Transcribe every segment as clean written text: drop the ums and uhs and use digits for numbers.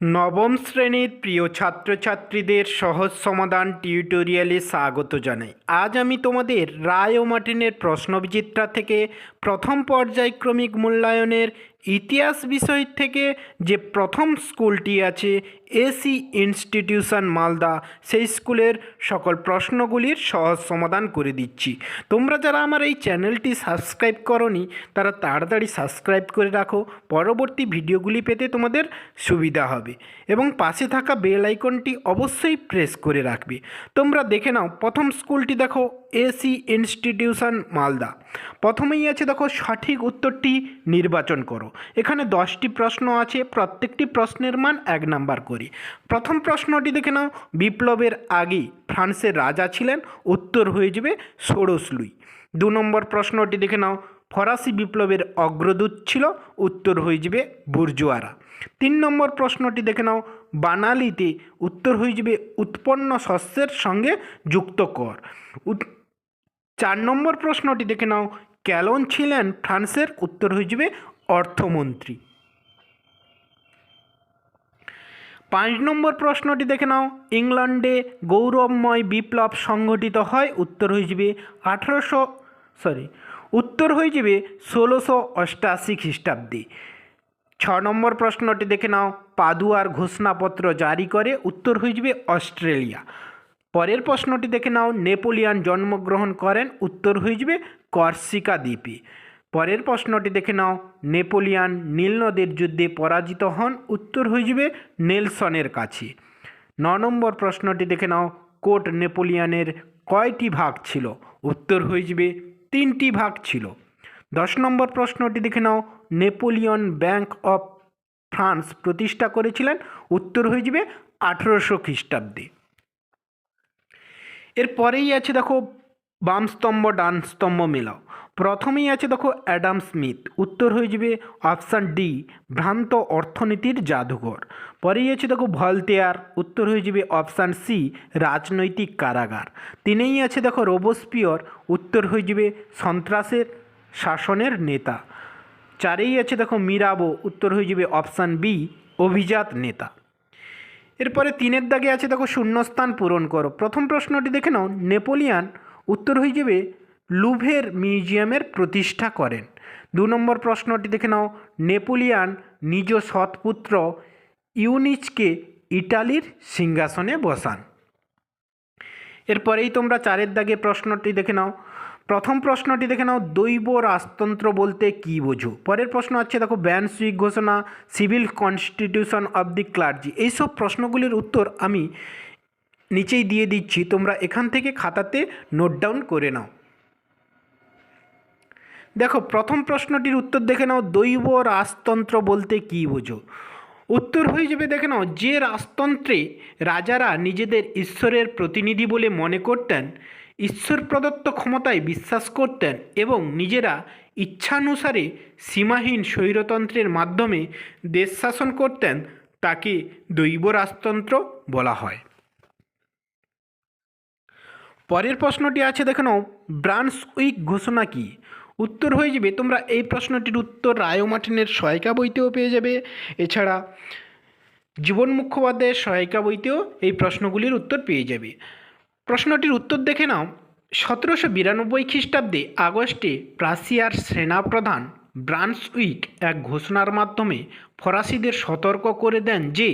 নবম শ্রেণীর প্রিয় ছাত্রছাত্রীদের সহজ সমাধান টিউটোরিয়ালে স্বাগত জানাই। আজ আমি তোমাদের রায় ও মার্টিনের প্রশ্নবিচিত্রা থেকে প্রথম পর্যায়ক্রমিক মূল্যায়নের ইতিহাস বিষয় থেকে যে প্রথম স্কুলটি আছে এসি ইনস্টিটিউশন মালদা, সেই স্কুলের সকল প্রশ্নগুলির সহজ সমাধান করে দিচ্ছি। তোমরা যারা আমার এই চ্যানেলটি সাবস্ক্রাইব করনি তারা তাড়াতাড়ি সাবস্ক্রাইব করে রাখো, পরবর্তী ভিডিওগুলি পেতে তোমাদের সুবিধা হবে এবং পাশে থাকা বেল আইকনটি অবশ্যই প্রেস করে রাখবে। তোমরা দেখে নাও প্রথম স্কুলটি দেখো এসি ইনস্টিটিউশন মালদা। প্রথমেই আছে দেখো সঠিক উত্তরটি নির্বাচন করো। এখানে 10টি প্রশ্ন আছে, প্রত্যেকটি প্রশ্নের মান 1 নাম্বার করে। প্রথম প্রশ্নটি দেখে নাও, বিপ্লবের আগে ফ্রান্সের রাজা ছিলেন, উত্তর হয়ে যাবে ষোড়শ লুই। 2 নম্বর প্রশ্নটি দেখে নাও, ফরাসি বিপ্লবের অগ্রদূত ছিল, উত্তর হয়ে যাবে বুর্জোয়ারা। 3 নম্বর প্রশ্নটি দেখে নাও, বানালিতে উত্তর হয়ে যাবে উৎপন্ন শস্যের সঙ্গে যুক্ত কর। 4 নম্বর প্রশ্নটি দেখে নাও, ক্যালন ছিলেন ফ্রান্সের, উত্তর হয়ে যাবে অর্থমন্ত্রী। 5 নম্বর প্রশ্নটি দেখে নাও, ইংল্যান্ডে গৌরবময় বিপ্লব সংঘটিত হয়, উত্তর হয়ে যাবে 1688 খ্রিস্টাব্দে। 6 নম্বর প্রশ্নটি দেখে নাও, পাদুয়ার ঘোষণাপত্র জারি করে, উত্তর হয়ে যাবে অস্ট্রেলিয়া। পরের প্রশ্নটি দেখে নাও, নেপোলিয়ান জন্মগ্রহণ করেন, উত্তর হয়ে যাবে কর্সিকা দ্বীপে। পরের প্রশ্নটি দেখে নাও, নেপোলিয়ান নীল নদের যুদ্ধে পরাজিত হন, উত্তর হয়ে যাবে নেলসনের কাছে। 9 নম্বর প্রশ্নটি দেখে নাও, কোট নেপোলিয়ানের কয়টি ভাগ ছিল, উত্তর হয়ে যাবে 3টি ভাগ ছিল। 10 নম্বর প্রশ্নটি দেখে নাও, নেপোলিয়ন ব্যাংক অফ ফ্রান্স প্রতিষ্ঠা করেছিলেন, উত্তর হয়ে যাবে 1800 খ্রিস্টাব্দে। এরপরেই আছে দেখো বাম স্তম্ভ ডান স্তম্ভ মেলাও। প্রথমেই আছে দেখো অ্যাডাম স্মিথ, উত্তর হয়ে যাবে অপশান ডি ভ্রান্ত অর্থনীতির জাদুঘর। পরেই আছে দেখো ভলতেয়ার, উত্তর হয়ে যাবে অপশান সি রাজনৈতিক কারাগার। তিনেই আছে দেখো রোবোস্পিয়র, উত্তর হয়ে যাবে সন্ত্রাসের শাসনের নেতা। 4এই আছে দেখো মিরাবো, উত্তর হয়ে যাবে অপশান বি অভিজাত নেতা। এরপরে 3এর দাগে আছে দেখো শূন্যস্থান পূরণ করো। প্রথম প্রশ্নটি দেখে নাও, নেপোলিয়ান, উত্তর হয়ে যাবে লুভের মিউজিয়ামের প্রতিষ্ঠা করেন। 2 নম্বর প্রশ্নটি দেখে নাও, নেপোলিয়ান নিজ সৎপুত্র ইউনিচকে ইটালির সিংহাসনে বসান। এরপরেই তোমরা 4এর দাগে প্রশ্নটি দেখে নাও। প্রথম প্রশ্নটি দেখে নাও, দৈব রাজতন্ত্র বলতে কী বোঝো। পরের প্রশ্ন আছে দেখো ব্যানসুইক ঘোষণা, civil constitution of the clergy. এইসব প্রশ্নগুলির উত্তর আমি নিচেই দিয়ে দিচ্ছি, তোমরা এখান থেকে খাতাতে নোট ডাউন করে নাও। দেখো প্রথম প্রশ্নটির উত্তর দেখে নাও, দৈব রাজতন্ত্র বলতে কী বোঝো। উত্তর হয়ে যাবে দেখে নাও, যে রাজতন্ত্রে রাজারা নিজেদের ঈশ্বরের প্রতিনিধি বলে মনে করতেন, ঈশ্বর প্রদত্ত ক্ষমতায় বিশ্বাস করতেন এবং নিজেরা ইচ্ছানুসারে সীমাহীন স্বৈরতন্ত্রের মাধ্যমে দেশ শাসন করতেন, তাকে দৈব রাজতন্ত্র বলা হয়। পরের প্রশ্নটি আছে দেখে নাও, ব্রান্সউইক ঘোষণা কী। উত্তর হয়ে যাবে, তোমরা এই প্রশ্নটির উত্তর রায় ও মার্টিনের সহায়িকা বইতেও পেয়ে যাবে, এছাড়া জীবন মুখোপাধ্যায়ের সহায়িকা বইতেও এই প্রশ্নগুলির উত্তর পেয়ে যাবে। প্রশ্নটির উত্তর দেখে নাও, 1792 খ্রিস্টাব্দে আগস্টে প্রাশিয়ার সেনাপ্রধান ব্রান্সউইক এক ঘোষণার মাধ্যমে ফরাসিদের সতর্ক করে দেন যে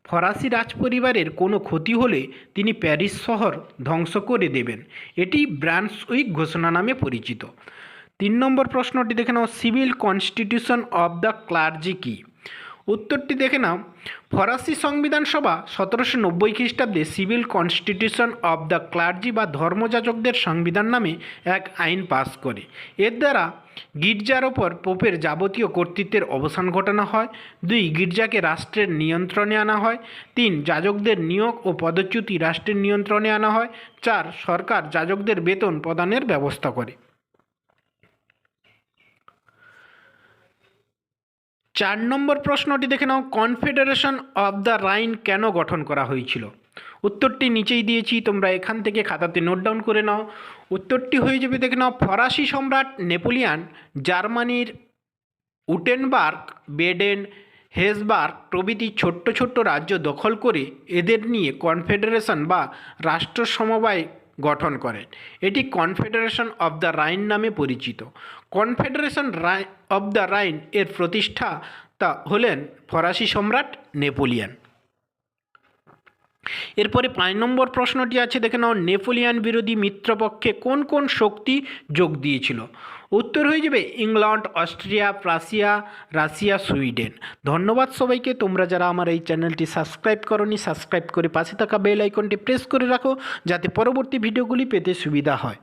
ফরাসি রাজপরিবারের কোনো ক্ষতি হলে তিনি প্যারিস শহর ধ্বংস করে দেবেন। এটি ব্রান্সউইক ঘোষণা নামে পরিচিত। 3 নম্বর প্রশ্নটি দেখে নাও, civil constitution of the clergy কী। উত্তরটি দেখে নাও, ফরাসি সংবিধান সভা 1790 খ্রিস্টাব্দে civil constitution of the clergy বা ধর্মযাজকদের সংবিধান নামে এক আইন পাস করে। এর দ্বারা গির্জার ওপর পোপের যাবতীয় কর্তৃত্বের অবসান ঘটানো হয়। 2 গির্জাকে রাষ্ট্রের নিয়ন্ত্রণে আনা হয়। 3 যাজকদের নিয়োগ ও পদচ্যুতি রাষ্ট্রের নিয়ন্ত্রণে আনা হয়। 4 সরকার যাজকদের বেতন প্রদানের ব্যবস্থা করে। 4 নম্বর প্রশ্নটি দেখে নাও, কনফেডারেশন অব দ্য রাইন কেন গঠন করা হয়েছিল। উত্তরটি নিচেই দিয়েছি, তোমরা এখান থেকে খাতাতে নোট ডাউন করে নাও। উত্তরটি হয়ে যাবে দেখে নাও, ফরাসি সম্রাট নেপোলিয়ান জার্মানির উটেনবার্গ, বেডেন, হেসবার্গ প্রভৃতি ছোট্ট ছোট্ট রাজ্য দখল করে এদের নিয়ে কনফেডারেশন বা রাষ্ট্র সমবায় গঠন করেন। এটি কনফেডারেশন অব দ্য রাইন নামে পরিচিত। কনফেডারেশন অব দ্য রাইন এর প্রতিষ্ঠাতা হলেন ফরাসি সম্রাট নেপোলিয়ন। এরপরে 5 নম্বর প্রশ্নটি আছে, দেখে নাও, নেপোলিয়ন বিরোধী মিত্রপক্ষে কোন কোন শক্তি যোগ দিয়েছিল? উত্তর হয়ে যাবে ইংল্যান্ড, অস্ট্রিয়া, রাশিয়া, সুইডেন। ধন্যবাদ সবাইকে। তোমরা যারা আমার এই চ্যানেলটি সাবস্ক্রাইব করনি, সাবস্ক্রাইব করে পাশে থাকা বেল আইকনটি প্রেস করে রাখো, যাতে পরবর্তী ভিডিওগুলি পেতে সুবিধা হয়।